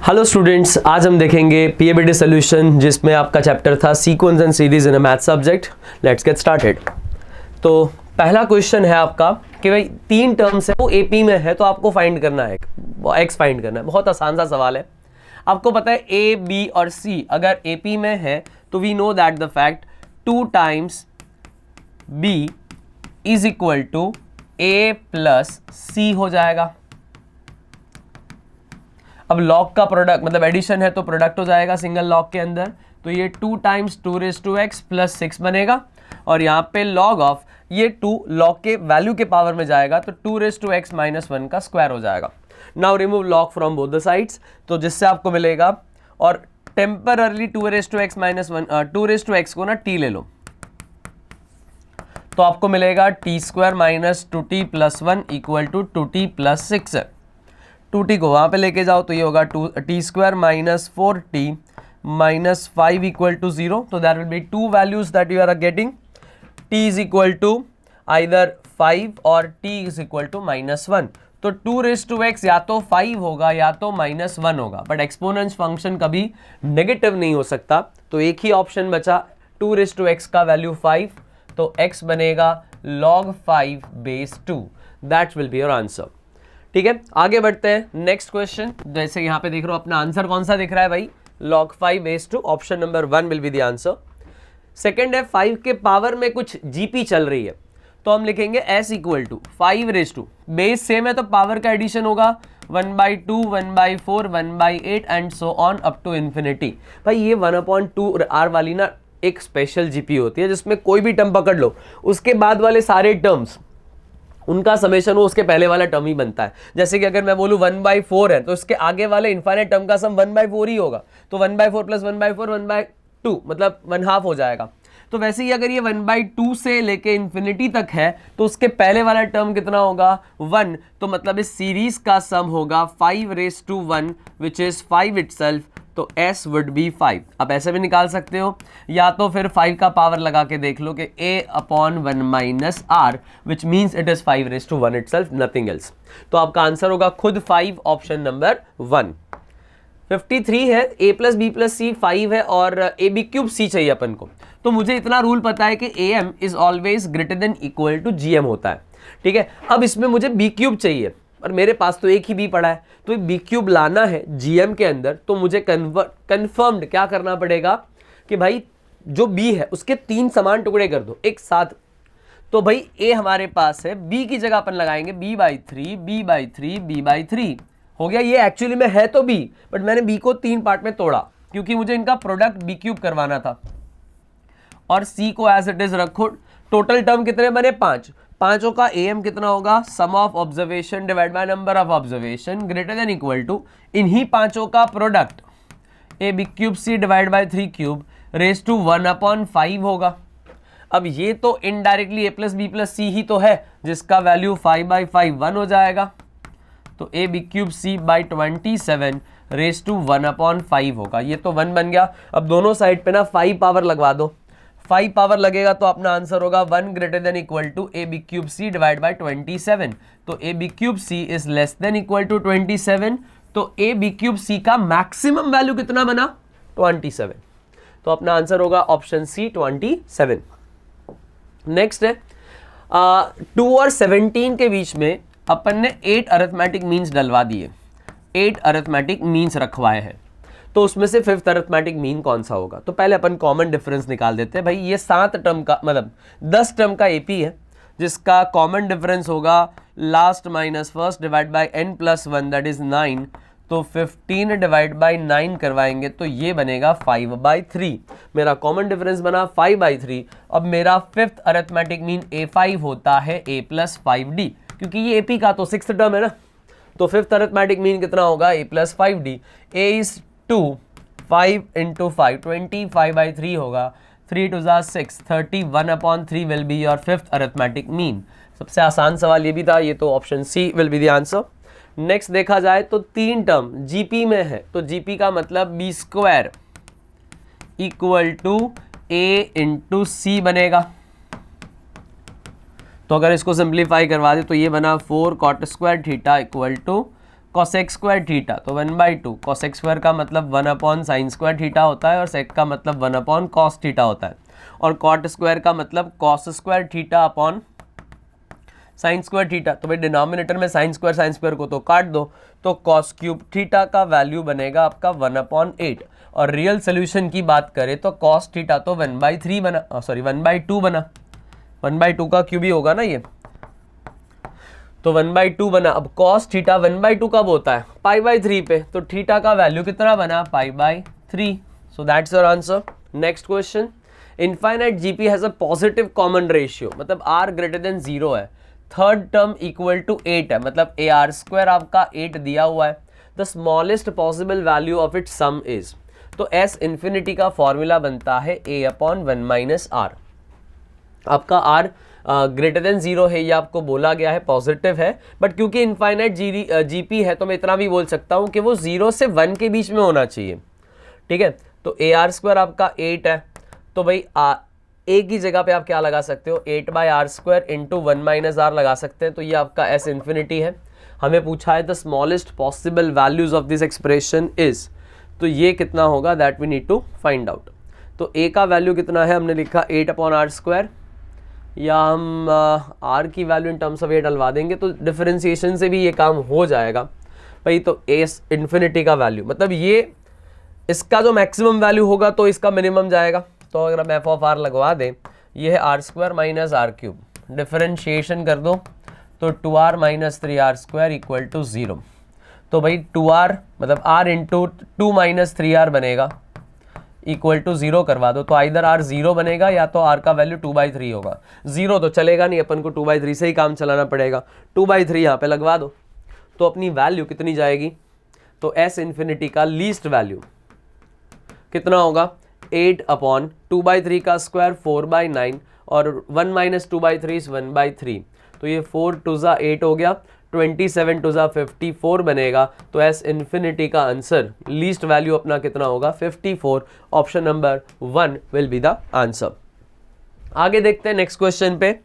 Hello students, आज हम देखेंगे पीएबीटी सॉल्यूशन जिसमें आपका चैप्टर था sequence and series in a math subject. Let's get started. तो पहला क्वेश्चन है आपका कि भाई तीन टर्म्स है वो एपी में है तो आपको फाइंड करना है, एक्स फाइंड करना है। बहुत आसान सा सवाल है। आपको पता है ए बी और सी अगर एपी में है तो we know that the fact 2 times B is equal to A plus C हो जाएगा। अब लॉग का प्रोडक्ट मतलब एडिशन है तो प्रोडक्ट हो जाएगा सिंगल लॉग के अंदर, तो ये 2 times 2 raise to x plus 6 बनेगा। और यहाँ पे लॉग ऑफ ये 2 लॉग के वैल्यू के पावर में जाएगा तो 2 रेज़ टू एक्स माइनस 1 का स्क्वायर हो जाएगा। Now remove log from both the sides, तो जिससे आपको मिलेगा, और temporarily 2 raise to x minus 1 2 raise to x को ना टी ले लो तो आपको मिलेगा t square minus 2t plus 1 equal to 2t plus 6 है। 2t को वहाँ पे लेके जाओ तो ये होगा t square minus 4t minus 5 equal to 0। तो that will be 2 values that you are getting. t is equal to either 5 और t is equal to minus 1। तो 2 रेज़ टू x या तो 5 होगा या तो माइनस 1 होगा, बट एक्सपोनेंस फंक्शन कभी नेगेटिव नहीं हो सकता। तो एक ही ऑप्शन बचा 2 रेज़ टू x का वैल्यू 5, तो x बनेगा log 5 base 2। That will be your answer. ठीक है, आगे बढ़ते हैं। नेक्स्ट क्वेश्चन, जैसे यहाँ पे देख रहे हो अपना आंसर कौन सा दिख रहा है भाई, log 5 base 2। Option number 1 will be the answer. Second है 5 के पावर में कुछ जीपी चल रही है तो हम लिखेंगे s equal to 5 raise to, base same है तो पावर का एडिशन होगा 1/2 1/4 1/8 and so on up to infinity. भाई ये 1/2 r वाली ना एक स्पेशल जीपी होती है जिसमें कोई भी टर्म पकड़ लो उसके बाद वाले सारे टर्म्स उनका समेशन वो उसके पहले वाला टर्म ही बनता है। जैसे कि अगर मैं बोलूँ 1/4 है तो इसके आगे वाले इनफाइनाइट टर्म का सम 1/4 ही होगा, तो 1/4 प्लस 1/4 1/2 मतलब 1/2 हो जाएगा। तो वैसे ही अगर ये 1/2 से लेके इन्फिनिटी तक है तो उसके पहले वाला टर्म कितना होगा 1, तो मतलब इस सीरीज का सम होगा 5 raise to 1 which is 5 itself, तो s वुड बी 5। अब ऐसे भी निकाल सकते हो या तो फिर 5 का पावर लगा के देख लो कि a/1 minus r which means it is 5 raise to 1 itself, nothing else. तो आपका आंसर होगा खुद 5, ऑप्शन नंबर 1। 53 है a प्लस बी प्लस सी 5 है और ए बी क्यूब सी चाहिए अपन को। तो मुझे इतना रूल पता है कि am is always greater than equal to gm होता है। ठीक है, अब इसमें मुझे बी क्यूब चाहिए और मेरे पास तो एक ही बी पड़ा है, तो बी क्यूब लाना है जीएम के अंदर तो मुझे कन्फर्म्ड क्या करना पड़ेगा कि भाई जो बी है उसके 3 समान टुकड़े कर दो एक साथ। तो भाई ए हमारे पास है, बी की जगह अपन लगाएंगे b/3 b/3 b/3 हो गया। ये एक्चुअली में है तो बी, बट मैंने बी को 3 पार्ट में तोड़ा क्योंकि मुझे इनका प्रोडक्ट बी क्यूब करवाना था। और सी को एज इट इज रखो। टोटल टर्म कितने बने 5, पांचों का am कितना होगा sum of observation divide by number of observation greater than equal to इन्हीं पांचों का product A B cube C divide by 3 cube raise to 1/5 होगा। अब ये तो indirectly a plus B plus C ही तो है जिसका वैल्यू 5/5 1 हो जाएगा, तो A B cube C by 27 rays to 1/5 होगा। ये तो 1 बन गया। अब दोनों साइड पे ना 5 पावर लगवा दो, 5 पावर लगेगा तो अपना आंसर होगा 1 greater than equal to a B cube C divide by 27। तो A B cube c is less than equal to 27, तो ए बी क्यूब सी का मैक्सिमम वैल्यू कितना बना 27। तो अपना आंसर होगा ऑप्शन सी 27। नेक्स्ट है 2 और 17 के बीच में अपन ने 8 अरिथमेटिक मीन्स डलवा दिए, 8 अरिथमेटिक मीन्स रखवाए हैं, तो उसमें से 5th अरिथमेटिक मीन कौन सा होगा। तो पहले अपन कॉमन डिफरेंस निकाल देते हैं। भाई ये 7 टर्म का मतलब 10 टर्म का एपी है जिसका कॉमन डिफरेंस होगा last minus first divide by n plus 1 that is 9। तो 15 डिवाइड बाय 9 करवाएंगे तो ये बनेगा 5/3। मेरा कॉमन डिफरेंस बना 5/3। अब मेरा 5th अरिथमेटिक मीन a5 होता है a प्लस 5d, क्योंकि ये एपी का तो 6th टर्म है ना। तो 5th अरिथमेटिक मीन कितना होगा a plus 5d। a is 2, 5 into 5 25/3 होगा, 3 2 6 31/3 will be your 5th arithmetic mean. सबसे आसान सवाल ये भी था, ये तो option c will be the answer. Next देखा जाए तो 3 टर्म जीपी में है तो जीपी का मतलब B square equal to A into C बनेगा। तो अगर इसको सिंप्लीफाई करवा दे तो ये बना 4 cot square theta equal to cosec square theta, तो 1/2 cosec स्क्वायर का मतलब 1/sin स्क्वायर थीटा होता है और sec का मतलब 1/cos थीटा होता है, और cot स्क्वायर का मतलब cos square theta upon sine square theta. तो भाई डिनोमिनेटर में साइन स्क्वायर को तो काट दो, तो cos क्यूब थीटा का वैल्यू बनेगा आपका 1/8, और रियल सोल्यूशन की बात करें तो cos थीटा तो 1/3 बना, सॉरी 1/2 बना, 1/2 का क्यूब ही होगा ना ये, तो 1/2 बना। अब cos थीटा 1/2 कब होता है, π/3 पे, तो थीटा का वैल्यू कितना बना, π/3। So that's your answer. Next question, infinite GP has a positive common ratio, मतलब r ग्रेटर देन 0 है, थर्ड टर्म इक्वल टू 8 है, मतलब AR² आपका 8 दिया हुआ है, the smallest possible value of it some is, तो s इंफिनिटी का फॉर्मूला बनता है a/1 - r। आपका r ग्रेटर देन 0 है, ये आपको बोला गया है, पॉजिटिव है, बट क्योंकि इनफाइनाइट जीपी है तो मैं इतना भी बोल सकता हूँ कि वो 0 से 1 के बीच में होना चाहिए, ठीक है। तो AR² आपका 8 है, तो भाई a की जगह पे आप क्या लगा सकते हो, 8/r² इंटू 1 - r लगा सकते हैं, तो ये आपका s इंफिनिटी है। हमें पूछा है the smallest possible values of this expression is, तो ये कितना होगा, that we need to find out. तो a का वैल्यू कितना है, हमने लिखा 8/r², या हम r की वैल्यू इन टर्म्स ऑफ 8 डलवा देंगे, तो डिफरेंशिएशन से भी ये काम हो जाएगा भाई। तो s इंफिनिटी का वैल्यू मतलब ये, इसका जो मैक्सिमम वैल्यू होगा तो इसका मिनिमम जाएगा, तो अगर हम f(r) लगवा दें, ये है r² - r³, डिफरेंशिएशन कर दो तो 2r - 3r² इक्वल टू 0। तो भाई 2r मतलब r इंटू 2 - 3r बनेगा इक्वल टू 0 करवा दो, तो आइदर r 0 बनेगा या तो r का वैल्यू 2/3 होगा। 0 तो चलेगा नहीं, अपन को 2/3 से ही काम चलाना पड़ेगा, 2/3 यहाँ पे लगवा दो, तो अपनी वैल्यू कितनी जाएगी, तो s इंफिनिटी का लीस्ट वैल्यू कितना होगा, 8/2/3 का स्क्वायर 4/9, और 1 - 2/3 इज 1/3, तो ये 4 2 8 हो गया, 27 2 54 बनेगा। तो s इंफिनिटी का आंसर लीस्ट वैल्यू अपना कितना होगा, 54। Option number 1 will be the answer. आगे देखते हैं नेक्स्ट क्वेश्चन पे,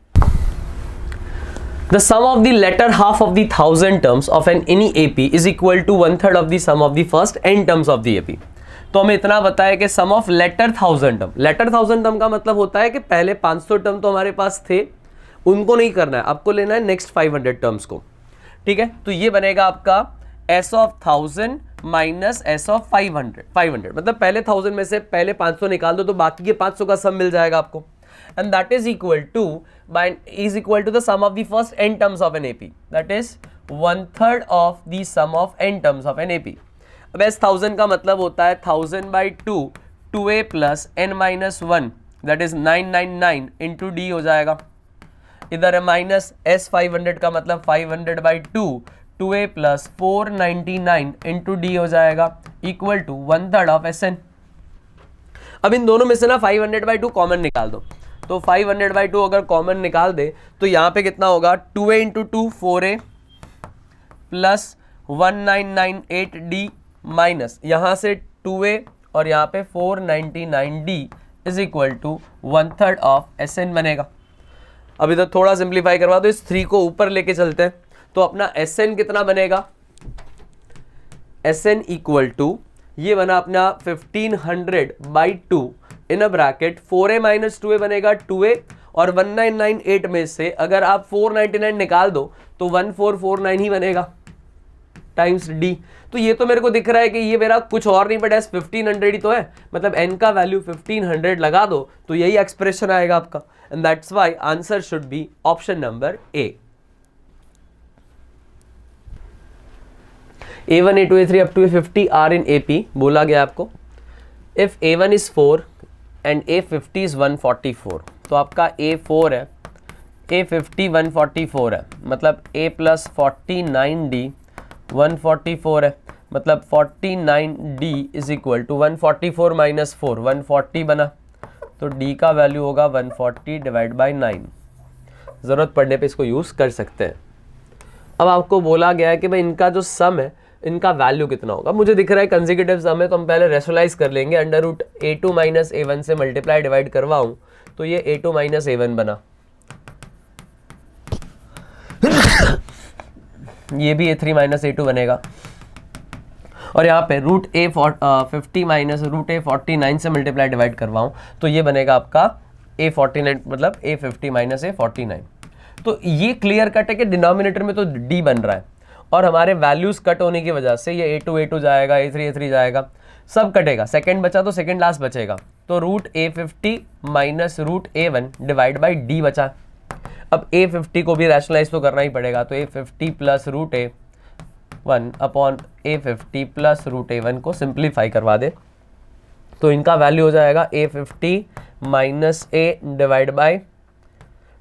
The sum of the latter half of the 1000 terms of an any AP is equal to 1/3 of the sum of the first n terms of the AP। तो हमें इतना बताया कि sum of latter 1000 term, latter 1000 term का मतलब होता है कि पहले 500 टर्म तो हमारे पास थे, उनको नहीं करना है, आपको लेना है नेक्स्ट 500 टर्म्स को, ठीक है। तो ये बनेगा आपका s of 1000 minus s of 500, मतलब पहले 1000 में से पहले 500 निकाल दो तो बाकी के 500 का सम मिल जाएगा आपको, and that is equal to the sum of the first n terms of an AP, that is 1/3 of the sum of n terms of an AP। अब s 1000 का मतलब होता है 1000/2 2a plus n - 1 that is 999 into D हो जाएगा, इधर है minus s 500 का मतलब 500/2 2a प्लस 499 इंटू डी हो जाएगा इक्वल टू 1/3 ऑफ sn। अब इन दोनों में से ना 500/2 कॉमन निकाल दो, तो 500/2 अगर कॉमन निकाल दे तो यहाँ पे कितना होगा, 2a into 2 4a plus 1998d minus यहाँ से 2a और यहाँ पे 499d is equal to 1/3 of sn बनेगा। अब इधर थोड़ा सिंप्लीफाई करवा दो, इस 3 को ऊपर लेके चलते हैं, तो अपना sn कितना बनेगा, sn इक्वल टू ये बना अपना 1500/2 इन a bracket 4a minus 2a बनेगा 2a, और 1998 में से अगर आप 499 निकाल दो तो 1449 ही बनेगा टाइम्स d। तो ये तो मेरे को दिख रहा है कि ये मेरा कुछ और नहीं बट s 1500 ही तो है, मतलब n का वैल्यू 1500 लगा दो तो यही एक्सप्रेशन आएगा आपका, and that's why answer should B option number A. A1 A2 A3 up to A50 are in AP, बोला गया आपको if A1 is 4 and A50 is 144, तो आपका A4 है, A50 144 है, मतलब A प्लस 49D 144 है, मतलब 49D is equal to 144 minus 4 140 बना, तो D का वैल्यू होगा 140 डिवाइड बाई 9। ज़रूरत पड़ने पे इसको यूज़ कर सकते हैं। अब आपको बोला गया है कि भाई इनका जो सम है इनका वैल्यू कितना होगा, मुझे दिख रहा है कंसेक्यूटिव सम है तो हम पहले रेशनलाइज कर लेंगे, under root A2 minus A1 से मल्टीप्लाई डिवाइड करवाऊँ तो ये A2 माइनस A1 बना ये भी A3 माइनस A2 बनेगा, और यहाँ पे रूट ए 50 माइनस रूट ए 49 से मल्टीप्लाई डिवाइड करवाऊँ तो ये बनेगा आपका A49 मतलब A50 माइनस A49। तो ये क्लियर कट है कि डिनोमिनेटर में तो D बन रहा है और हमारे वैल्यूज़ कट होने की वजह से ये A2 जाएगा, A3 जाएगा, सब कटेगा। सेकंड बचा तो सेकंड लास्ट बचेगा, तो root A50 minus root A1 divide by D बचा। अब A50 को भी रैशनलाइज तो करना ही पड़ेगा, तो A50 plus root A1 upon A50 plus root A1 को सिंप्लीफाई करवा दे तो इनका वैल्यू हो जाएगा A50 minus A divide by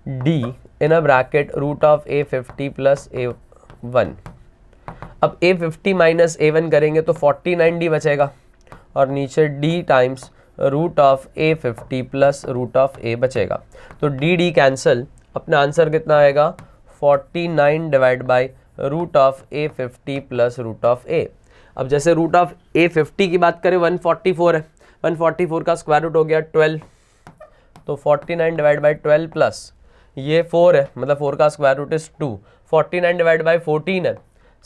D in a bracket root of A50 plus A1। अब A50 माइनस A1 करेंगे तो 49D बचेगा और नीचे D times root of A50 plus root of A बचेगा, तो D कैंसिल, अपना आंसर कितना आएगा 49 divide by root of A50 plus root of A। अब जैसे रूट ऑफ A50 की बात करें 144 है, 144 का स्क्वायर रूट हो गया 12, तो 49 डिवाइड बाई 12 प्लस ये 4 है, मतलब 4 का square root is 2, 49 divide by 14 है,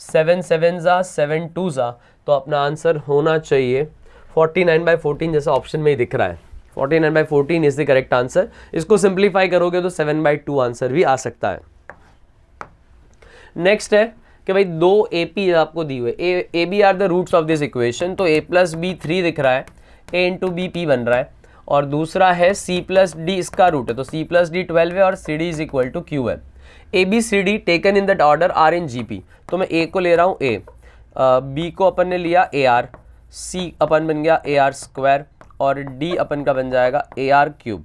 7 7 जा 7 2 जा, तो अपना आंसर होना चाहिए 49 बाई 14 जैसा ऑप्शन में ही दिख रहा है। 49 by 14 is the correct answer. इसको सिंप्लीफाई करोगे तो 7 बाई 2 आंसर भी आ सकता है। नेक्स्ट है कि भाई दो AP आपको दी हुए, a b are the roots of this equation, तो A प्लस बी 3 दिख रहा है, A इंटू बी P बन रहा है, और दूसरा है C प्लस डी इसका रूट है, तो C प्लस डी 12 है और CD is equal to Q है। ABCD taken in that order are in GP, तो मैं A को ले रहा हूँ A, B को अपन ने लिया AR, C अपन बन गया AR स्क्वायर और D अपन का बन जाएगा AR क्यूब।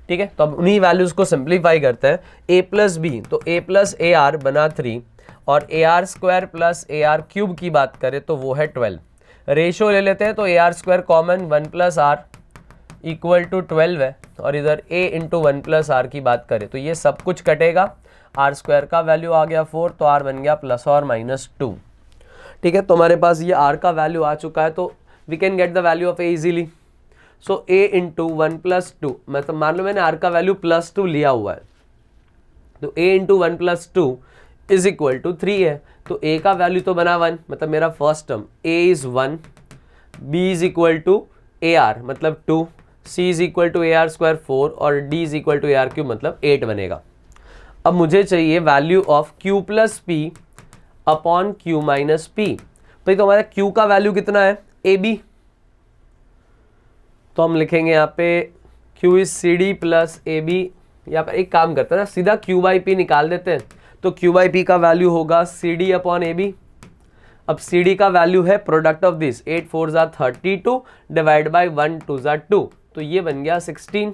ठीक है, तो अब उन्हीं वैल्यूज को सिंप्लीफाई करते हैं। A प्लस बी, तो A प्लस AR बना 3 और AR square plus AR cube की बात करें तो वो है 12। रेशियो ले लेते हैं तो AR square common 1 plus R equal to 12 है, और इधर A इंटू 1 प्लस R की बात करें तो ये सब कुछ कटेगा, R स्क्वायर का वैल्यू आ गया 4, तो R बन गया प्लस और माइनस 2। ठीक है, तो हमारे पास ये R का वैल्यू आ चुका है, तो we can get the value of A easily. So A into 1 plus 2, मतलब मान लो मैंने R का वैल्यू प्लस 2 लिया हुआ है, तो A into 1 plus 2 is equal to 3 है, तो A का वैल्यू तो बना 1, मतलब मेरा first term A is 1, B is equal to AR मतलब 2, C is equal to AR square 4 और D is equal to AR cube मतलब 8 बनेगा। अब मुझे चाहिए value of Q plus P upon Q minus P। भाई तो हमारा Q का वैल्यू कितना है AB, तो हम लिखेंगे यहाँ पे Q is CD plus AB। यहाँ पर एक काम करते हैं ना, सीधा Q बाई P निकाल देते हैं, तो Q बाई P का वैल्यू होगा CD अपॉन AB। अब CD का वैल्यू है प्रोडक्ट ऑफ दिस, 8 4 जा 32 डिवाइड बाई 1 2 जा 2, तो ये बन गया 16।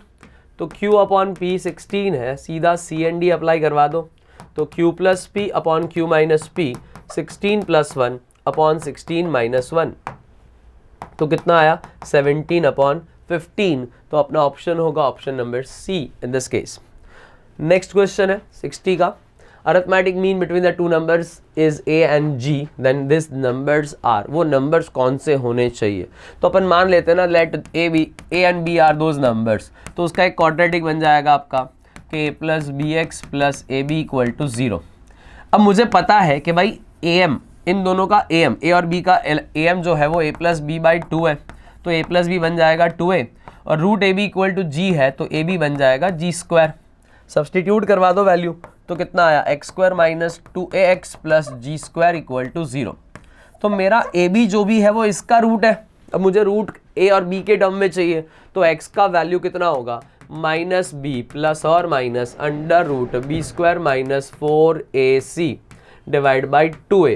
तो Q अपॉन P 16 है, सीधा C एंड D अप्लाई करवा दो, तो Q plus P upon Q minus P 16 plus 1 upon 16 minus 1, तो कितना आया 17 अपॉन 15, तो अपना ऑप्शन होगा option number C in this case. Next question है 60 का, arithmetic mean between the two numbers is A and G, then this numbers are, वो numbers कौन से होने चाहिए। तो अपन मान लेते हैं ना, let A and B are those numbers, तो उसका एक क्वाड्रेटिक बन जाएगा आपका कि A plus B x plus A B equal to 0। अब मुझे पता है कि भाई AM इन दोनों का A और B का AM जो है वो A प्लस बी बाई 2 है, तो A प्लस बी बन जाएगा 2A, और root AB equal to G है तो AB बन जाएगा G स्क्वायर। सब्सटीट्यूट करवा दो वैल्यू, तो कितना आया x square minus 2AX plus G square equal to 0। तो मेरा AB जो भी है वो इसका रूट है। अब मुझे रूट A और B के टर्म में चाहिए, तो X का वैल्यू कितना होगा माइनस B प्लस और minus under root B square minus 4AC divide by 2A,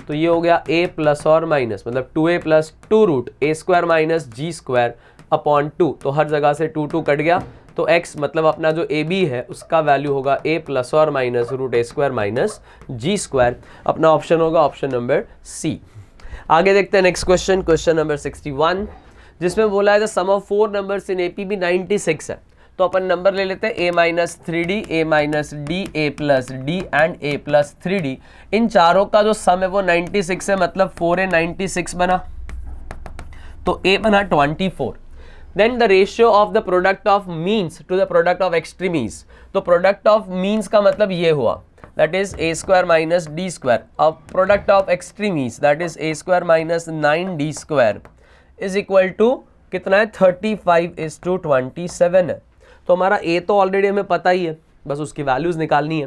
तो ये हो गया A प्लस और माइनस मतलब 2A plus 2 root A square minus G square upon 2, तो हर जगह से 2 2 कट गया, तो x मतलब अपना जो AB है उसका वैल्यू होगा A प्लस और minus root A square minus G square. अपना ऑप्शन होगा ऑप्शन नंबर C। आगे देखते हैं नेक्स्ट क्वेश्चन, क्वेश्चन नंबर 61, जिसमें बोला है the sum of 4 numbers in APB 96 है। तो अपन नंबर ले लेते हैं A minus 3D, A minus D, A plus D and A plus 3D। इन चारों का जो सम है वो 96 है, मतलब 4A 96 बना, तो A बना 24। Then the ratio of the product of means to the product of extremes, तो प्रोडक्ट ऑफ मीन्स का मतलब ये हुआ, that is a square minus d square. अब product of extremes that is a square minus 9d square is equal to कितना है 35:27 है. तो हमारा a तो ऑलरेडी हमें पता ही है, बस उसकी वैल्यूज निकालनी है.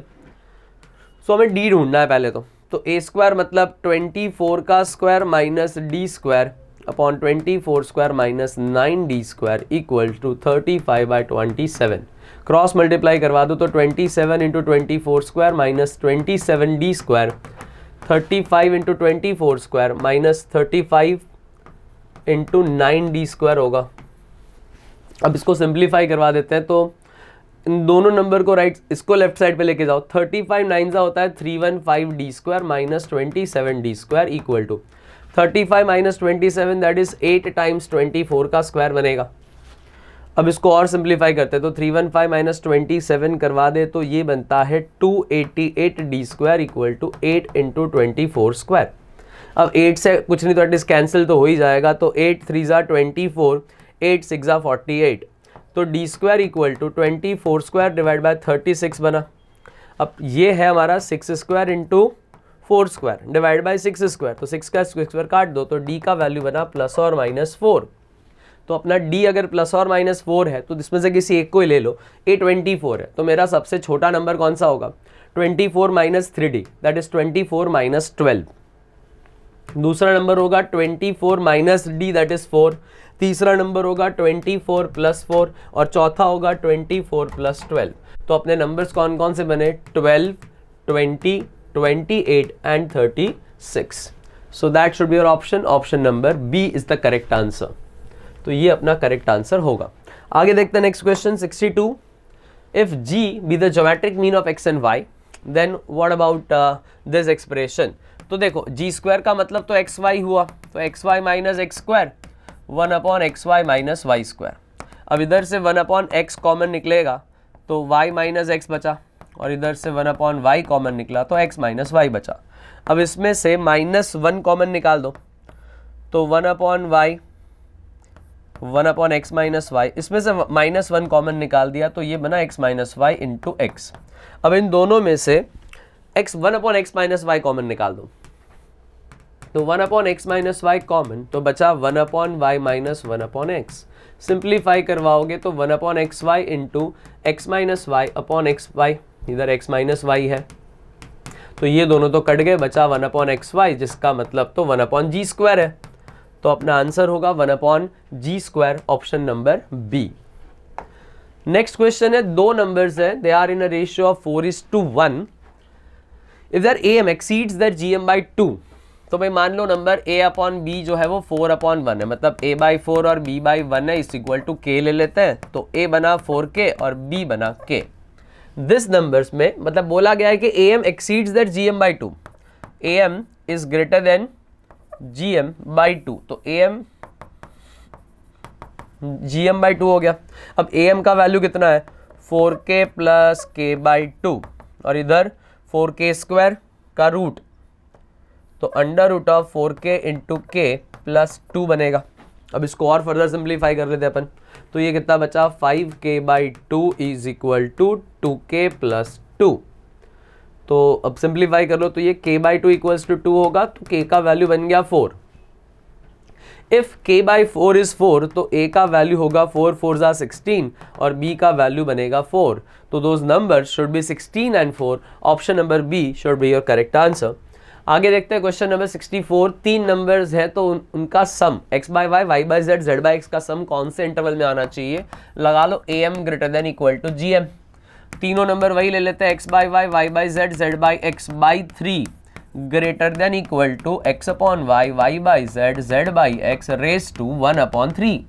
सो हमें d ढूंढना है पहले तो a स्क्वायर मतलब 24 का square minus D square upon 24 square minus 9d square equal to 35/27. Cross multiply करवा दो तो 27 into 24 square minus 27d square 35 into 24 square minus 35 into 9d square होगा. अब इसको सिंप्लीफाई करवा देते हैं तो इन दोनों नंबर को इसको लेफ्ट साइड पे लेके जाओ. 35 9 सा होता है 315d square minus 27d square equal to 35 minus 27 that is 8 times 24 का स्क्वायर बनेगा. अब इसको और सिंप्लीफाई करते हैं तो 315 माइनस 27 करवा दे तो ये बनता है 288d square equal to 8 into 24 square. अब 8 से कुछ नहीं तो एटलीस्ट कैंसिल तो हो ही जाएगा. तो 8 3 ज़ा 24, 8 6 ज़ा 48. तो D square equal to 24 square divide by 36 बना. अब ये है हमारा 6 square into 4 square divide by 6 square. तो 6 का स्क्वायर काट दो तो डी का वैल्यू बना प्लस और माइनस 4. तो अपना डी अगर प्लस और माइनस 4 है तो इसमें से किसी एक को ही ले लो. ए 24 है तो मेरा सबसे छोटा नंबर कौन सा होगा 24 minus 3d that is 24 minus 12. दूसरा नंबर होगा 24 माइनस डी दैट इज 4. तीसरा नंबर होगा 24 प्लस 4 और चौथा होगा 24 प्लस 12. तो अपने नंबर्स कौन कौन से बने 12, 20, 28 and 36. So that should be your option. Option number B is the correct answer. तो ये अपना करेक्ट आंसर होगा. आगे देखते हैं next question 62. If g be the geometric mean of x and y then what about this expression. तो देखो g square का मतलब तो एक्स वाई हुआ तो x y minus x square 1 upon x y minus y square. अब इधर से 1 अपॉन एक्स कॉमन निकलेगा तो y माइनस एक्स बचा और इधर से 1 अपॉन वाई कॉमन निकला तो x माइनस वाई बचा. अब इसमें से -1 कॉमन निकाल दो तो 1 upon y 1 upon x minus y. इसमें से -1 कॉमन निकाल दिया तो ये बना x minus y into x. अब इन दोनों में से x 1 upon x minus y common निकाल दो तो 1 upon x minus y common तो बचा 1 upon y minus 1 upon x. Simplify करवाओगे तो 1 upon x y into x minus y upon x y. इधर x माइनस वाई है तो ये दोनों तो कट गए बचा 1 अपॉन एक्स वाई जिसका मतलब तो 1 अपॉन जी स्क्वायर है. तो अपना आंसर होगा 1 upon G square option number B. Next question है दो नंबर्स है they are in a ratio of 4:1. If their am exceeds their gm by 2 तो भाई मान लो नंबर a अपॉन b जो है वो 4/1 है मतलब a by 4 और b by 1 है इस इक्वल टू k ले लेते हैं. तो a बना 4k और b बना k. दिस नंबर्स में मतलब बोला गया है कि am exceeds their gm by 2. am is greater than gm by 2 तो am gm by 2 हो गया. अब am का वैल्यू कितना है 4k प्लस k by 2 और इधर 4k स्क्वायर का रूट तो under root of 4k into k plus 2 बनेगा. अब इसको और फर्दर सिंप्लीफाई कर लेते हैं अपन तो ये कितना बचा 5k by 2 is equal to 2k plus 2. तो अब सिंप्लीफाई कर लो तो ये k बाई 2 इक्वल्स टू 2 होगा तो k का वैल्यू बन गया 4. इफ k बाई 4 इज 4 तो a का वैल्यू होगा 4 4 ज़ा 16 और b का वैल्यू बनेगा 4. तो those numbers should be 16 and 4. Option number B should be your correct answer. आगे देखते हैं क्वेश्चन नंबर 64. तीन नंबर्स है तो उनका sum x by y y by z z by x का सम कौन से इंटरवल में आना चाहिए. लगा लो am greater than equal to gm. तीनों नंबर वही ले लेते हैं x by y y by z z by x by 3 greater than equal to x upon y y by z z by x raise to 1 upon 3.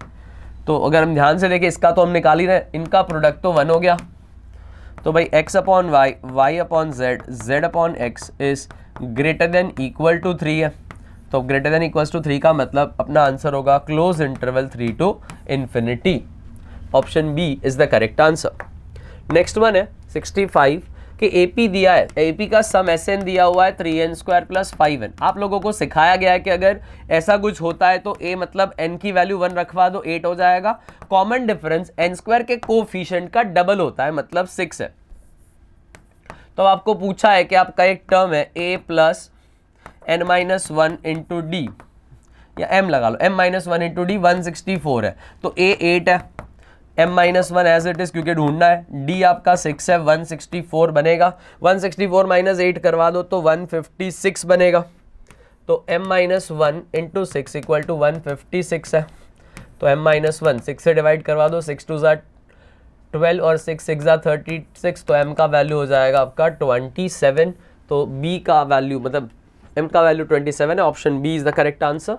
तो अगर हम ध्यान से देखें इसका तो हम निकाल ही रहे इनका प्रोडक्ट तो 1 हो गया. तो भाई x upon y y upon z z upon x is greater than equal to 3 है. तो ग्रेटर देन इक्वल्स टू 3 का मतलब अपना आंसर होगा close interval 3 to infinity. Option B is the correct answer. Next one है 65 कि AP दिया है AP का सम SN दिया हुआ है 3n स्क्वायर प्लस 5n. आप लोगों को सिखाया गया है कि अगर ऐसा कुछ होता है तो A मतलब n की वैल्यू 1 रखवा दो 8 हो जाएगा. कॉमन डिफरेंस n स्क्वायर के कोफिशिएंट का डबल होता है मतलब 6 है. तो आपको पूछा है कि आपका एक टर्म है a plus n minus one into D, या m लगा लो, m minus one into D 164 है, तो a 8 है, m minus one as it is क्योंकि ढूंढना है, d आपका 6 है, 164 बनेगा, 164 माइनस 8 करवा दो तो 156 बनेगा, तो m minus one into six equal to 156 है, तो m माइनस वन 6 से डिवाइड करवा दो, 6 2 12 और 6 6 36, तो m का वैल्यू हो जाएगा आपका 27, तो b का वैल्यू मतलब m का वैल्यू 27 है, option b is the correct answer.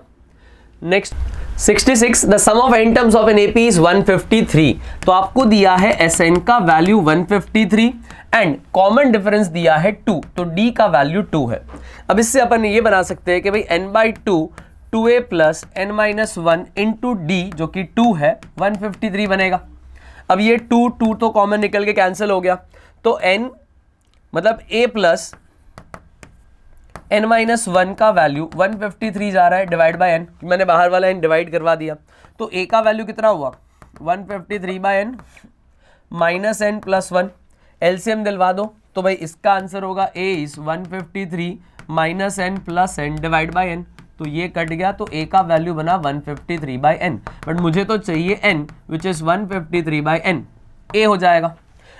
Next 66, the sum of n terms of an AP is 153, तो आपको दिया है Sn का वैल्यू 153 एंड कॉमन डिफरेंस दिया है 2, तो d का वैल्यू 2 है। अब इससे अपन ये बना सकते हैं कि भाई n/2 2a plus n minus one into D जो कि 2 है 153 बनेगा। अब ये 2 तो कॉमन निकल के कैंसिल हो गया, तो n मतलब a plus n minus one का वैल्यू 153 जा रहा है डिवाइड बाय n, मैंने बाहर वाला n डिवाइड करवा दिया, तो a का वैल्यू कितना हुआ 153 by n minus n plus one, LCM दिलवा दो, तो भाई इसका आंसर होगा a is 153 minus n plus n divide by n, तो ये कट गया, तो a का वैल्यू बना 153 बाय n, बट मुझे तो चाहिए n which is 153 by n, a हो जाएगा।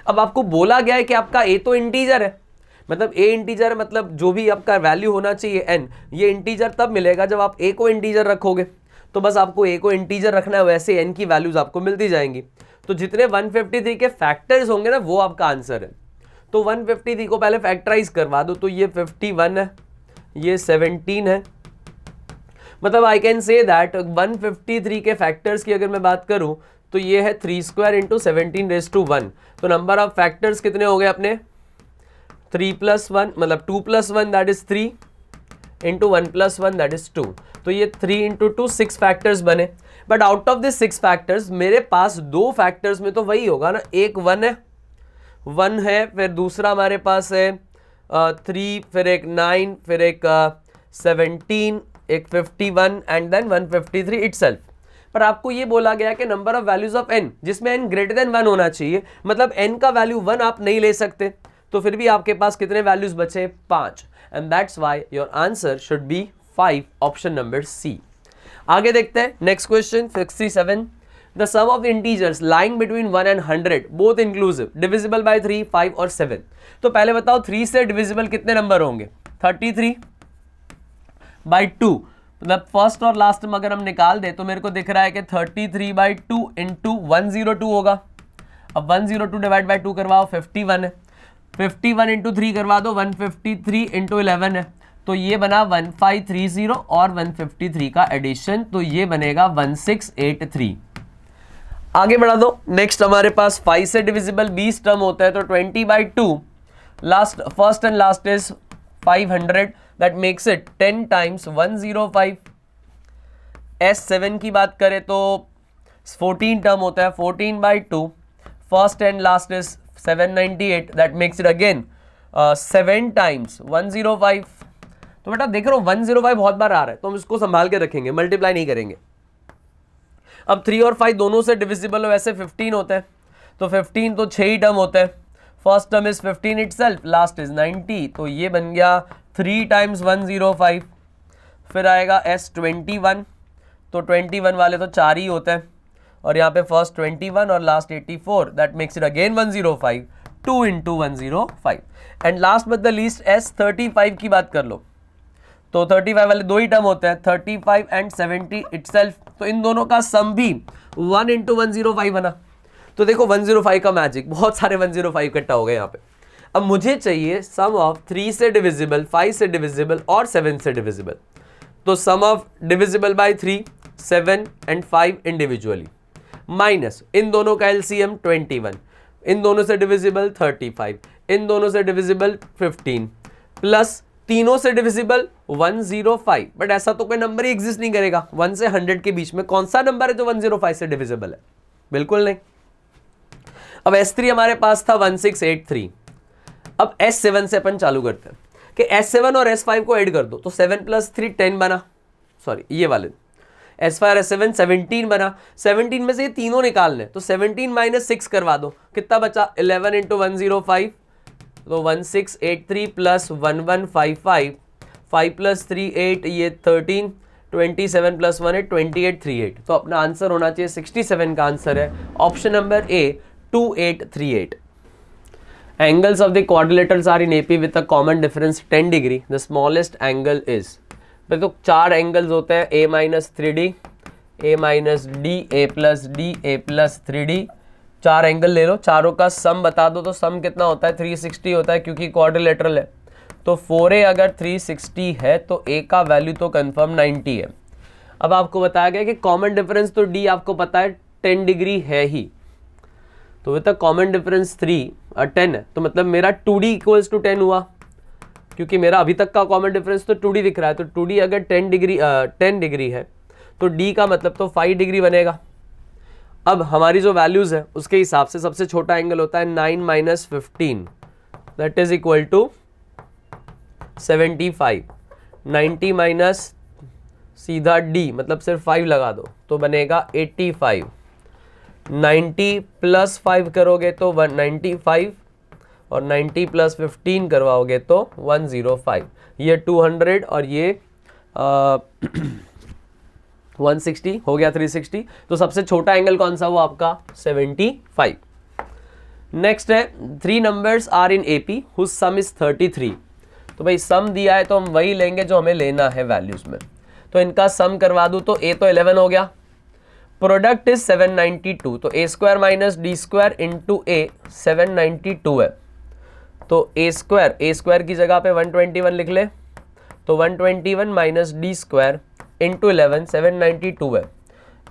अब आपको बोला गया है कि आपका a तो इंटीजर है, मतलब a इंटीजर मतलब जो भी आपका वैल्यू होना चाहिए n, ये इंटीजर तब मिलेगा जब आप a को इंटीजर रखोगे, तो बस आपको a को इंटीजर रखना है, वैसे n की वैल्यूज आपको मिलती जाएंगी, तो जितने 153 के फैक्टर्स होंगे ना वो आपका आंसर है। तो 153 को पहले फैक्टराइज करवा दो, तो ये 51 है, ये 17 है, मतलब आई कैन से दैट 153 के फैक्टर्स की अगर मैं बात करूं तो ये है 3 स्क्वायर इंटू 17 रेज टू 1, तो नंबर ऑफ फैक्टर्स कितने हो गए अपने 3 प्लस 1 मतलब 2 plus 1 that is 3 into 1 plus 1 that is 2, तो ये 3 इंटू 2 6 फैक्टर्स बने, but out of this 6 factors मेरे पास 2 फैक्टर्स में तो वही होगा ना, एक 1 है, फिर दूसरा हमारे पास है 3, फिर एक 9, फिर एक 17, एक 51 एंड देन 153 इटसेल्फ। पर आपको ये बोला गया कि number of values of n जिसमें n ग्रेटर देन 1 होना चाहिए, मतलब n का वैल्यू 1 आप नहीं ले सकते, तो फिर भी आपके पास कितने वैल्यूज बचे 5, and that's why your answer should be 5, option number C. आगे देखते हैं next question 67, the sum of integers lying between 1 and 100 both inclusive divisible by 3, 5 और 7, तो पहले बताओ 3 से डिविजिबल कितने नंबर होंगे 33 बाई 2, मतलब फर्स्ट और लास्ट में अगर हम निकाल दे तो मेरे को दिख रहा है कि 33 बाई 2 इंटू 102 होगा। अब 102 डिवाइड बाई 2 करवाओ 51 है, 51 इंटू 3 करवा दो 153 इंटू 11 है, तो ये बना 1530 और 153 का एडिशन, तो ये बनेगा 1683। आगे बढ़ा दो, नेक्स्ट हमारे पास 5 से डिविजिबल 20 टर्म होता है, तो 20 by 2 last first and last is 500, that makes it 10 times 105। S7 की बात करें तो 14 टर्म होता है, 14 by 2 first and last is 798, that makes it again 7 times 105। तो बेटा देख रहे हो 105 बहुत बार आ रहा है, तो हम इसको संभाल के रखेंगे, मल्टीप्लाई नहीं करेंगे। अब 3 और 5 दोनों से डिविजिबल हो, वैसे 15 होता है, तो 15 तो 6 ही टर्म होता है, first term is 15 itself, last is 90, तो ये बन गया 3 टाइम्स 105। फिर आएगा S21, तो 21 वाले तो 4 ही होते हैं, और यहाँ पे फर्स्ट 21 और last 84, that makes it again 105, 2 into 105। And last but the least S35 की बात कर लो, तो 35 वाले 2 ही टर्म होते हैं, 35 एंड 70 इटसेल्फ, तो इन दोनों का सम भी 1 इंटू 105 बना। तो देखो 105 का मैजिक, बहुत सारे 105 इकट्ठा हो गए यहाँ पे। अब मुझे चाहिए सम ऑफ 3 से डिविजिबल, 5 से डिविजिबल और 7 से डिविजिबल, तो sum of divisible by 3, 7 and 5 individually, minus इन दोनों का एलसीएम 21, इन दोनों से डिविजिबल 35, इन दोनों से डिविजिबल 15, प्लस तीनों से डिविजिबल 105, बट ऐसा तो कोई नंबर ही एग्जिस्ट नहीं करेगा 1 से 100 के बीच में, कौन सा नंबर है जो 105 से डिविजिबल है, बिल्कुल नहीं। अब S3 हमारे पास था 1683, अब S7 से अपन चालू करते हैं कि S7 और S5 को ऐड कर दो, तो 7 प्लस 3 10 बना, सॉरी ये वाले S5 और S7 17 बना, 17 में से ये तीनों निकालने, तो 17 माइनस 6 करवा दो, कितना बचा 11 इंटू 105, तो 1683 प्लस 1155, 5 प्लस 3 8, ये 13, 27 प्लस 1 8, 2838। तो अपना आंसर होना चाहिए 67 का आंसर है option number A 2838। Angles of the quadrilaterals are in AP with a common difference 10 degree. The smallest angle is, तो 4 एंगल्स होते हैं a minus 3d, a minus d, a plus d, a plus 3d। 4 angle ले लो, चारों का सम बता दो। तो सम कितना होता है 360 होता है क्योंकि क्वाड्रिलेटरल है। तो 4a अगर 360 है तो a का वैल्यू तो कंफर्म 90 है। अब आपको बताया गया कि कॉमन डिफरेंस तो d आपको पता है 10 डिग्री है ही, तो विद कॉमन डिफरेंस 10 है, तो मतलब मेरा 2d इक्वल्स टू 10 हुआ क्योंकि मेरा अभी तक का कॉमन डिफरेंस तो 2d दिख रहा है। तो 2d अगर 10 डिग्री है तो d का मतलब तो 5 डिग्री बनेगा। अब हमारी जो वैल्यूज है उसके हिसाब से सबसे छोटा एंगल होता है 9 minus 15, that is equal to 75। 90 minus सीधा d मतलब सिर्फ 5 लगा दो तो बनेगा 85। 90 प्लस 5 करोगे तो 195 और 90 प्लस 15 करवाओगे तो 105। ये 200 और ये 160 हो गया 360। तो सबसे छोटा एंगल कौन सा हुआ आपका 75। नेक्स्ट है 3 numbers are in AP whose sum is 33। तो भाई सम दिया है तो हम वही लेंगे जो हमें लेना है वैल्यूज में। तो इनका सम करवा दूं तो a तो 11 हो गया, प्रोडक्ट इज 792। तो a square minus D square into A 792 है। तो a स्क्वायर की जगह पे 121 लिख ले, तो 121 माइनस डी स्क्वायर इंटू 11 792 है।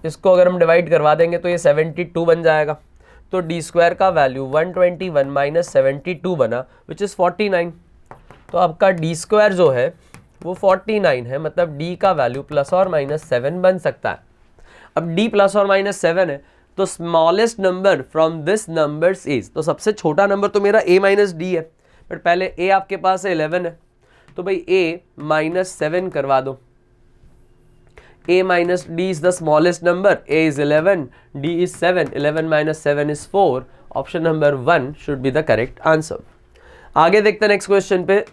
इसको अगर हम डिवाइड करवा देंगे तो ये 72 बन जाएगा। तो डी स्क्वायर का वैल्यू 121 माइनस 72 बना विच इज़ 49। तो आपका डी स्क्वायर जो है वो 49 है, मतलब d का वैल्यू प्लस और माइनस 7 बन सकता है। अब d प्लस और माइनस 7 है तो smallest number from this numbers is, तो सबसे छोटा नंबर तो मेरा a माइनस डी है, बट पहले a आपके पास 11 है तो भाई a माइनस 7 करवा दो। a minus D is the smallest number, a is 11, d is 7, 11 minus 7 is 4। Option number 1 should be the correct answer. आगे देखते हैं नेक्स्ट क्वेश्चन पे।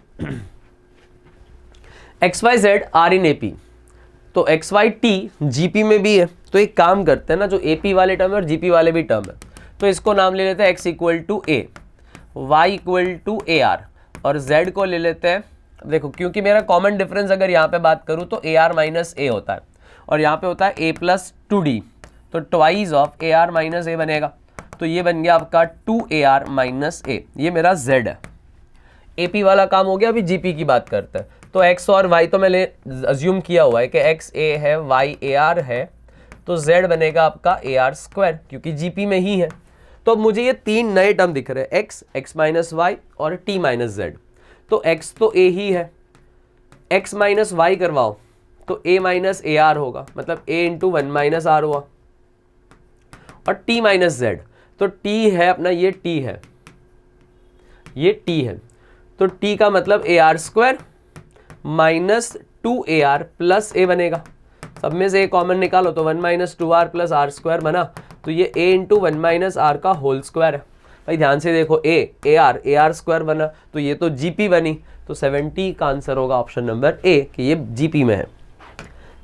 XYZ आर इन AP, तो XYT GP में भी है। तो एक काम करते हैं ना, जो AP वाले टर्म है और GP वाले भी टर्म है, तो इसको नाम ले लेते हैं x equal to A, y equal to AR और z को ले लेते हैं। देखो क्योंकि मेरा कॉमन डिफरेंस अगर यहाँ पे बात करूँ तो AR माइनस A होता है और यहाँ पे होता है A प्लस 2D, तो twice of AR minus A बनेगा। तो ये बन गया आपका 2AR माइनस A, ये मेरा z है। AP वाला काम हो गया, अभी GP की बात करते हैं। तो x और y तो मैंने अज्यूम किया हुआ है कि x a है y AR है, तो z बनेगा आपका AR स्क्वायर क्योंकि GP में ही है। तो अब मुझे ये 3 नए टर्म दिख रहे हैं, x माइनस y और t माइनस z। तो x तो a ही है, x माइनस y करवाओ तो a माइनस AR होगा, मतलब a इंटू 1 माइनस आर हुआ। और t माइनस z, तो t है अपना, ये t है, ये t है, तो t का मतलब AR square minus 2AR plus A बनेगा। सब में से a कॉमन निकालो तो 1 minus 2R plus are square बना, तो ये a इंटू 1 माइनस आर का होल स्क्वायर है। भाई ध्यान से देखो, AR स्क्वायर बना तो ये तो GP बनी, तो 70 का आंसर होगा ऑप्शन नंबर A कि ये GP में है।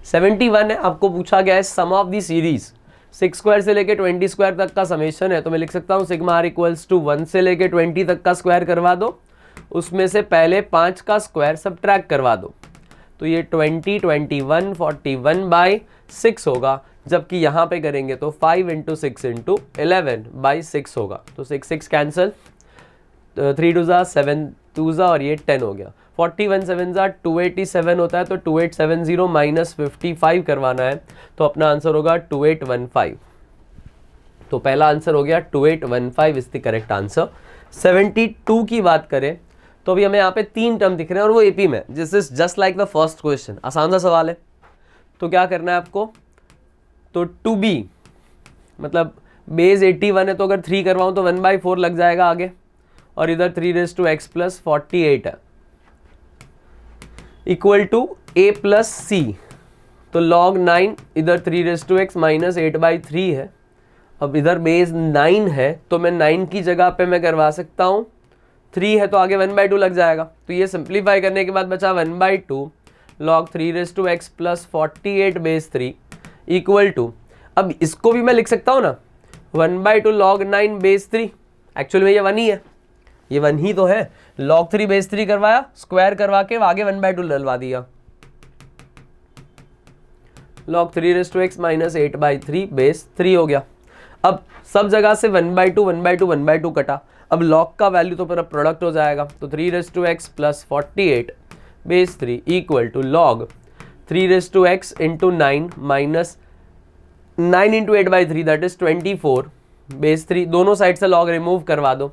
71 है, आपको पूछा गया है सम ऑफ दी सीरीज 6 स्क्वायर से लेके 20 स्क्वायर तक का समेशन है। तो मैं लिख सकता हूँ सिग्मा r इक्वल्स टू 1 से लेके 20 तक का स्क्वायर करवा दो, उसमें से पहले 5 का स्क्वायर सब्ट्रैक्ट करवा दो। तो ये 20, 21, 41 बाई 6 होगा, जबकि यहाँ पे करेंगे तो 5 इंटू 6 इंटू 11 बाई 6 होगा। तो 6 6 कैंसिल, 3 2 ज़ा 7 2 ज़ा और ये 10 हो गया। 41 7 ज़ा 287 होता है, तो 2870 माइनस 55 करवाना है, तो अपना आंसर होगा 2815। तो पहला आंसर हो गया 2815 इज द करेक्ट आंसर। 72 की बात करें तो अभी हमें यहाँ पे 3 टर्म दिख रहे हैं और वो AP में, this is just like the first question, आसान सा सवाल है। तो क्या करना है आपको, तो 2B मतलब बेस 81 है, तो अगर 3 करवाऊँ तो 1/4 लग जाएगा आगे, और इधर 3 रेज़ टू x प्लस 48 है, equal to A plus C, तो log 9 इधर 3 रेज़ टू x माइनस 8/3 है। अब इधर बेस 9 है तो मैं 9 की जगह पे मैं करवा सकता हूँ 3 है तो आगे 1/2 लग जाएगा। तो ये सिंप्लीफाई करने के बाद बचा 1/2 log 3 plus 48 base 3 equal to, अब इसको भी मैं लिख सकता हूँ ना 1/2 log 9 बेस 3। एक्चुअल में ये 1 ही है, ये 1 ही तो है। log 3 बेस 3 करवाया, स्क्वायर करवा के आगे 1/2 डलवा दिया, log 3 माइनस 8/3 बेस 3 हो गया। अब सब जगह से 1/2 1/2 1/2 कटा, अब log का वैल्यू तो पूरा प्रोडक्ट हो जाएगा, तो 3 plus 48 base 3 equal to log 3 into 9 minus 9 into 8/3 that is 24 base 3। दोनों साइड से log रिमूव करवा दो,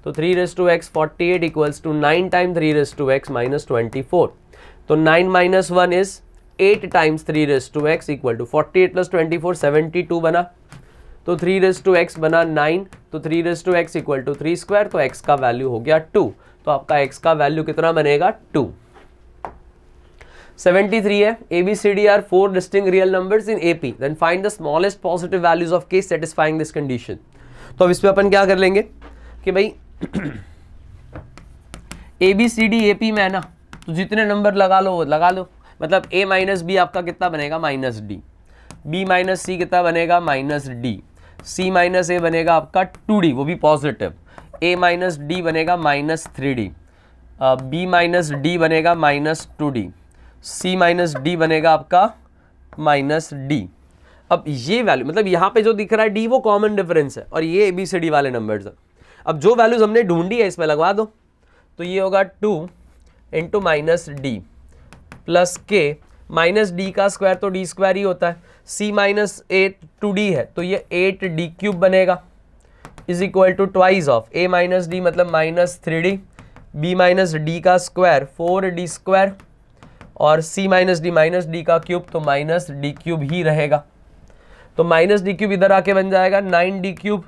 तो 3 48 इक्वल्स टू 9 टाइम 3 माइनस 24। तो 9 minus 1 is 8 times 3 equal to 48 plus 24 72 बना, तो 3 बना 9, तो 3 इक्वल टू 3 स्क्वायर, तो x का वैल्यू हो गया 2। तो आपका x का वैल्यू कितना बनेगा 2। 73 है, ABCD are 4 distinct real numbers in AP, then find the smallest positive values of K satisfying this condition. तो अब इसमें अपन क्या कर लेंगे कि भाई ABCD AP में है ना, तो जितने नंबर लगा लो वो लगा लो, मतलब A माइनस बी आपका कितना बनेगा minus D, B minus C कितना बनेगा minus D, C minus A बनेगा आपका 2D वो भी पॉजिटिव, A माइनस डी बनेगा minus 3D, B minus D बनेगा minus 2D, C minus D बनेगा आपका माइनस डी। अब ये वैल्यू मतलब यहाँ पे जो दिख रहा है D वो कॉमन डिफरेंस है और ये ABCD वाले नंबर्स है। अब जो वैल्यूज हमने ढूंढी है इसमें लगवा दो, तो ये होगा 2 इंटू माइनस डी प्लस के, माइनस डी का स्क्वायर तो डी स्क्वायर ही होता है, सी माइनस 2D है तो ये 8D क्यूब बनेगा is equal to twice of A minus D मतलब minus 3D, B minus D का स्क्वायर 4D स्क्वायर और सी माइनस डी का क्यूब तो माइनस डी क्यूब ही रहेगा। तो माइनस डी क्यूब इधर आके बन जाएगा 9D क्यूब,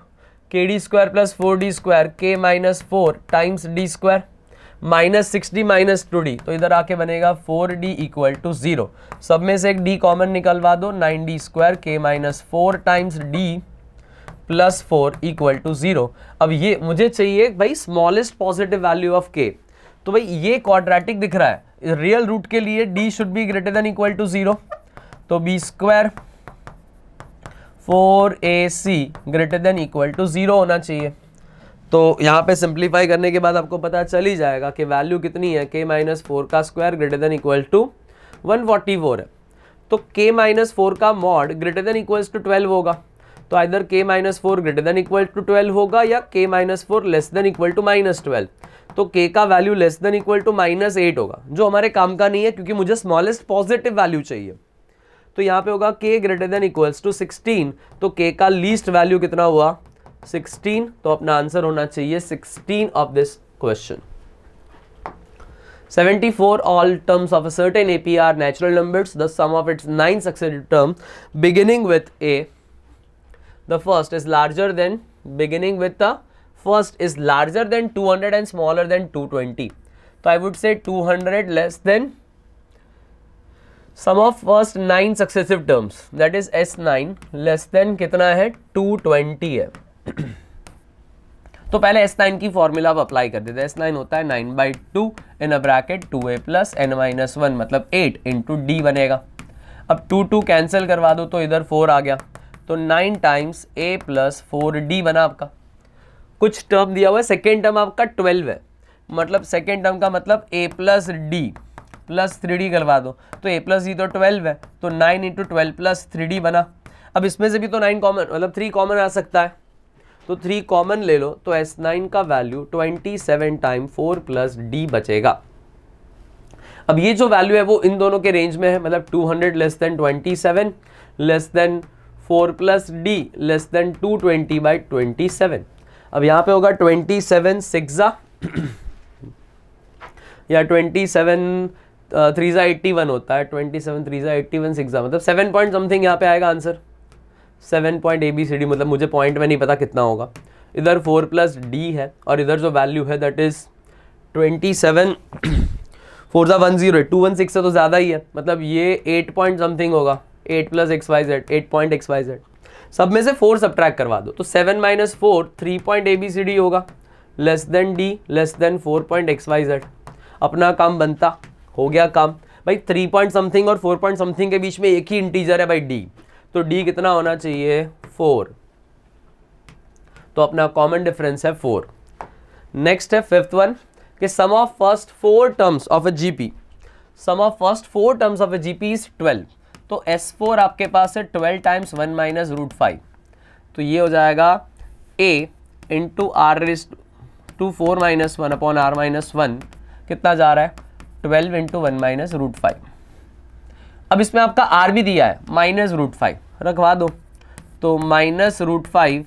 के D square plus 4D square के minus 4 times D square minus 6D minus 2D, तो इधर आके बनेगा 4D इक्वल टू 0। सब में से एक D कॉमन निकलवा दो, 9D स्क्वायर के minus 4 times D plus 4 equal to 0। अब ये मुझे चाहिए भाई smallest positive value of K, तो भाई ये क्वाड्रेटिक दिख रहा है, रियल रूट के लिए D should be greater than equal to 0, तो B square 4AC greater than equal to 0 होना चाहिए। तो यहाँ पे सिंप्लीफाई करने के बाद आपको पता चल ही जाएगा कि वैल्यू कितनी है, k माइनस 4 का square greater than equal to 144 है। तो k माइनस 4 का mod greater than equals to 12 होगा, तो इधर k minus 4 greater than equal to 12 होगा या k minus 4 less than equal to minus 12। तो k का वैल्यू less than equal to minus 8 होगा, जो हमारे काम का नहीं है क्योंकि मुझे स्मॉलेस्ट पॉजिटिव वैल्यू चाहिए। तो यहाँ पे होगा k greater than equals to 16, तो k का लीस्ट वैल्यू कितना हुआ 16, तो अपना आंसर होना चाहिए 16 of this question. 74 all terms of a certain AP are natural numbers. The sum of its 9 successive terms beginning with A, the first is larger than 200 and smaller than 220. So I would say 200 less than sum of first 9 successive terms, that is S9 less than कितना है 220 है। तो पहले S9 की formula आप apply कर देते हैं। S9 होता है 9/2 इन a bracket 2A plus n-1 मतलब 8 इंटू डी बनेगा। अब 2 कैंसिल करवा दो तो इधर 4 आ गया, तो 9 टाइम्स A प्लस 4D बना आपका। कुछ टर्म दिया हुआ है, सेकेंड टर्म आपका 12 है, मतलब सेकेंड टर्म का मतलब A plus D plus 3D करवा दो, तो A प्लस डी तो 12 है, तो 9 इंटू 12 प्लस 3D बना। अब इसमें से भी तो 9 कॉमन मतलब 3 कॉमन आ सकता है, तो 3 कॉमन ले लो, तो S9 का वैल्यू 27 टाइम 4 प्लस डी बचेगा। अब ये जो वैल्यू है वो इन दोनों के रेंज में है, मतलब 200 less than 27 less than 4 plus D less than 220/27। अब यहाँ पे होगा 27 6 या 27 3 81 होता है, 27 3 81 6 मतलब 7 पॉइंट समथिंग यहाँ पे आएगा आंसर। 7 पॉइंट ABCD मतलब मुझे पॉइंट में नहीं पता कितना होगा। इधर 4 प्लस डी है और इधर जो वैल्यू है दैट इज 27 4 1 0 216 से तो ज़्यादा ही है, मतलब ये 8 पॉइंट समथिंग होगा, 8 प्लस XYZ 8 पॉइंट XYZ। सब में से 4 सब्ट्रैक्ट करवा दो, तो 7 माइनस 4 3 पॉइंट ABCD होगा, less than D less than 4.xyz। अपना काम बनता, हो गया काम भाई। 3 पॉइंट समथिंग और 4 पॉइंट समथिंग के बीच में एक ही इंटीजर है भाई डी, तो डी कितना होना चाहिए 4, तो अपना कॉमन डिफरेंस है 4। नेक्स्ट है फिफ्थ वन कि sum of first 4 terms of a GP, sum of first 4 terms of a GP is 12, तो S4 आपके पास है 12 टाइम्स 1 माइनस रूट 5, तो ये हो जाएगा a into R raise to 4 minus 1 upon R minus 1, कितना जा रहा है 12 इंटू 1 माइनस रूट 5। अब इसमें आपका आर भी दिया है माइनस रूट 5, रखवा दो, तो माइनस रूट 5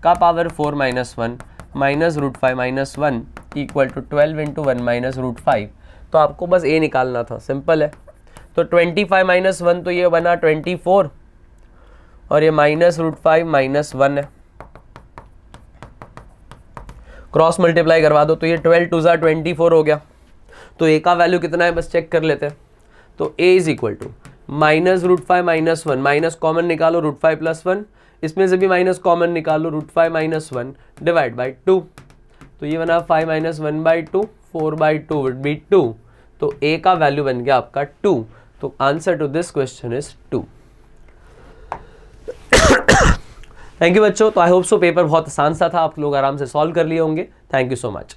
का power 4 minus 1 minus root 5 minus 1 equal to 12 into 1 minus root 5, तो आपको बस ए निकालना था, सिंपल है। तो 25 माइनस 1 तो ये बना 24 और ये माइनस रूट 5 माइनस 1 है, क्रॉस मल्टीप्लाई करवा दो, तो ये 12 टू 24 हो गया। तो ए का वैल्यू कितना है बस चेक कर लेते हैं, तो A is equal to minus root 5 minus 1, minus common निकालो रूट 5 प्लस 1, इसमें से भी माइनस कॉमन निकालो रूट 5 माइनस 1 डिवाइड बाई 2, तो ये बना 5 minus 1 by 2, 4 by 2 would be 2, तो ए का वैल्यू बन गया आपका 2, तो answer to this question is 2। Thank you बच्चों, तो आई होप सो पेपर बहुत आसान सा था, आप लोग आराम से सॉल्व कर लिए होंगे। Thank you so much.